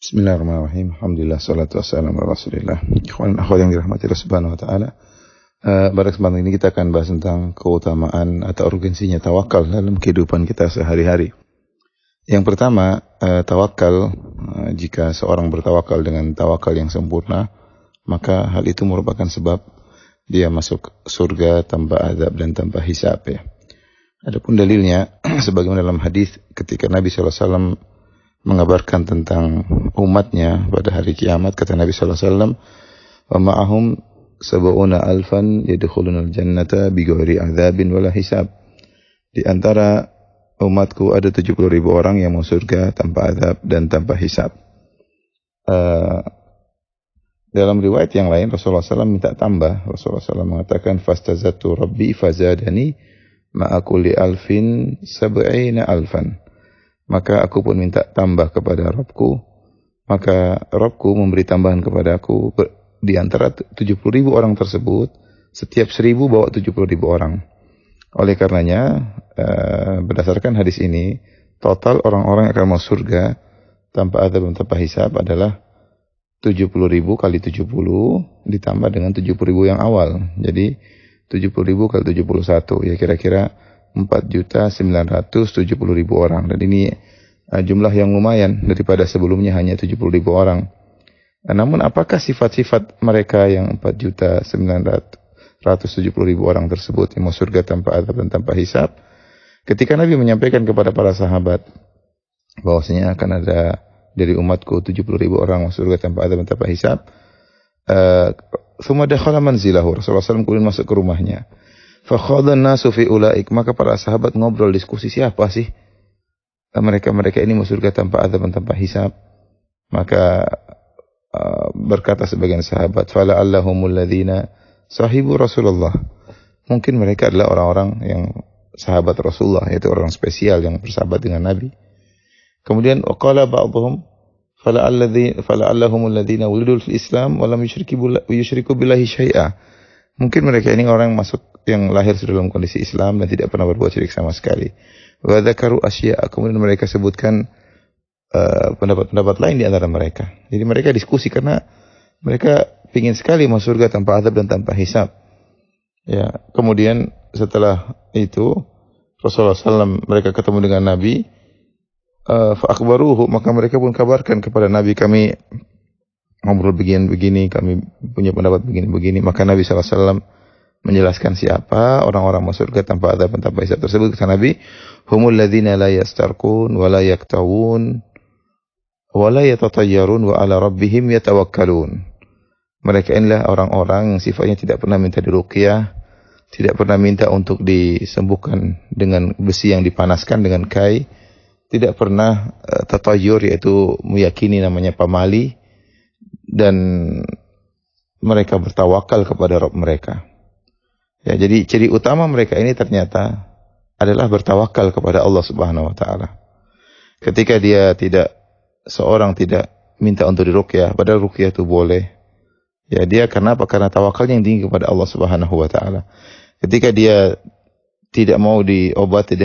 Bismillahirrahmanirrahim. Alhamdulillah, salatu wassalamu ala rasulillah. Ikhwan dan akhwat yang dirahmati Allah subhanahu wa ta'ala. Pada kesempatan ini kita akan bahas tentang keutamaan atau urgensinya tawakal dalam kehidupan kita sehari-hari. Yang pertama, tawakal. Jika seorang bertawakal dengan tawakal yang sempurna, maka hal itu merupakan sebab dia masuk surga tanpa azab dan tanpa hisab, ya. Adapun dalilnya, sebagaimana dalam hadis ketika Nabi SAW mengabarkan tentang umatnya pada hari kiamat, kata Nabi SAW, wa ma'ahum sab'una alfan yadkhuluna al-jannata bighairi adzabin wala hisab. Di antara umatku ada 70.000 orang yang masuk surga tanpa azab dan tanpa hisab. Dalam riwayat yang lain Rasulullah SAW minta tambah. Rasulullah SAW mengatakan fastazatu rabbi fazadani ma'a kulli alfin sab'ina alfan. Maka aku pun minta tambah kepada Rabbku. Maka Rabbku memberi tambahan kepada aku. Di antara 70.000 orang tersebut, setiap 1.000 bawa 70.000 orang. Oleh karenanya, berdasarkan hadis ini, total orang-orang yang akan masuk surga tanpa azab dan tanpa hisab adalah 70.000 kali 70 ditambah dengan 70.000 yang awal. Jadi 70.000 kali 71, ya kira-kira 4.970.000 orang. Dan ini jumlah yang lumayan daripada sebelumnya hanya 70.000 orang. Namun apakah sifat-sifat mereka yang 4.970.000 orang tersebut yang masuk surga tanpa azab dan tanpa hisab? Ketika Nabi menyampaikan kepada para sahabat bahwasanya akan ada dari umatku 70.000 orang masuk surga tanpa azab dan tanpa hisab, thumma dakhala manzilahu, Rasulullah SAW kemudian masuk ke rumahnya. Fakhadhan nasu fi ulaik, maka para sahabat ngobrol diskusi, siapa sih mereka ini masuk surga tanpa azab dan tanpa hisab? Maka berkata sebagian sahabat, fala allahumul ladzina sahibu Rasulullah. Mungkin mereka adalah orang-orang yang sahabat Rasulullah, yaitu orang spesial yang bersahabat dengan Nabi. Kemudian qala ba'dhum fala allahumul ladzina wulidul fil Islam wa lam yusyriku billahi syai'a. Mungkin mereka ini orang yang lahir dalam kondisi Islam dan tidak pernah berbuat syirik sama sekali. Wa dzakaru asya'a, kemudian mereka sebutkan pendapat-pendapat lain di antara mereka. Jadi mereka diskusi karena mereka ingin sekali masuk surga tanpa azab dan tanpa hisab. Ya, kemudian setelah itu Rasulullah SAW mereka ketemu dengan Nabi, fa akhbaruhu, maka mereka pun kabarkan kepada Nabi, kami ngobrol begini-begini, kami punya pendapat begini-begini. Maka Nabi SAW menjelaskan siapa orang-orang masuk surga tanpa azab dan tanpa hisab tersebut. Kata Nabi, humul ladzina la yastarqun wa la yaktawun wa la yatatayyarun wa ala rabbihim yatawakkalun. Mereka inilah orang-orang yang sifatnya tidak pernah minta diruqyah, tidak pernah minta untuk disembuhkan dengan besi yang dipanaskan dengan kai, tidak pernah tatayyur, yaitu meyakini namanya pamali, dan mereka bertawakal kepada Rabb mereka. Ya, jadi ciri utama mereka ini ternyata adalah bertawakal kepada Allah Subhanahu wa taala. Ketika seorang tidak minta untuk diruqyah, padahal ruqyah itu boleh. Ya, dia karena apa? Karena tawakalnya yang tinggi kepada Allah Subhanahu wa taala. Ketika dia tidak mau diobati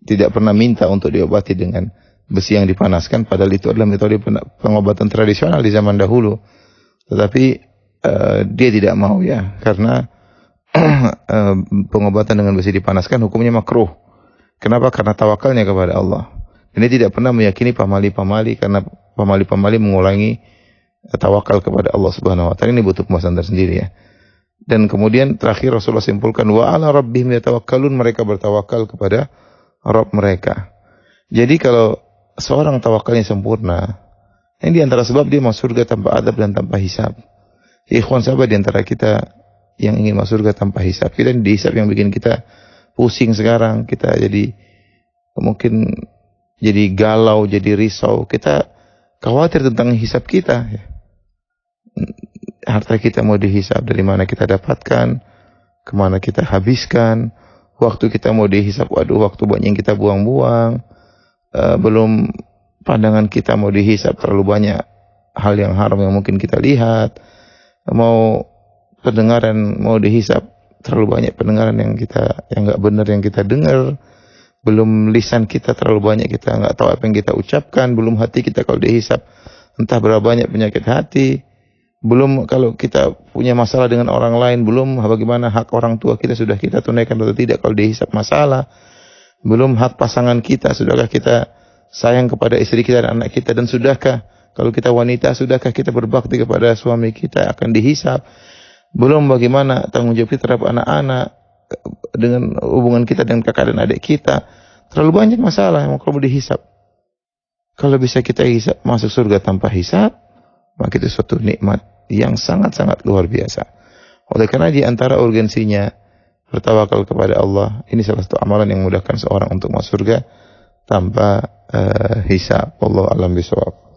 tidak pernah minta untuk diobati dengan besi yang dipanaskan, padahal itu adalah metode pengobatan tradisional di zaman dahulu. Tetapi dia tidak mau, ya, karena pengobatan dengan besi dipanaskan hukumnya makruh. Kenapa? Karena tawakalnya kepada Allah. Ini tidak pernah meyakini pamali-pamali, karena pamali-pamali mengulangi tawakal kepada Allah Subhanahu wa taala. Ini butuh pembahasan tersendiri, ya. Dan kemudian terakhir Rasulullah simpulkan, wa ala rabbihim yatawakkalun, mereka bertawakal kepada Rabb mereka. Jadi kalau seorang tawakalnya sempurna, ini di antara sebab dia masuk surga tanpa azab dan tanpa hisab. Ikhwan sahabat, di antara kita yang ingin masuk surga tanpa hisab, kita dihisab yang bikin kita pusing sekarang, kita mungkin jadi galau, jadi risau, kita khawatir tentang hisab kita, ya. Harta kita mau dihisab, dari mana kita dapatkan, kemana kita habiskan, waktu kita mau dihisab, waduh, waktu banyak yang kita buang-buang, belum pandangan kita mau dihisab, terlalu banyak hal yang haram yang mungkin kita lihat, mau pendengaran mau dihisab, terlalu banyak pendengaran yang enggak benar yang kita dengar, belum lisan kita terlalu banyak kita nggak tahu apa yang kita ucapkan, belum hati kita kalau dihisap entah berapa banyak penyakit hati, belum kalau kita punya masalah dengan orang lain, belum bagaimana hak orang tua kita sudah kita tunaikan atau tidak kalau dihisap masalah, belum hak pasangan kita, sudahkah kita sayang kepada istri kita dan anak kita, dan sudahkah kalau kita wanita, sudahkah kita berbakti kepada suami kita akan dihisap, belum bagaimana tanggung jawab kita terhadap anak-anak, dengan hubungan kita dengan kakak dan adik kita. Terlalu banyak masalah yang perlu dihisap. Kalau bisa kita hisap masuk surga tanpa hisap, maka itu suatu nikmat yang sangat-sangat luar biasa. Oleh karena di antara urgensinya bertawakal kepada Allah, ini salah satu amalan yang memudahkan seorang untuk masuk surga tanpa hisap. Wallahu a'lam bishawab.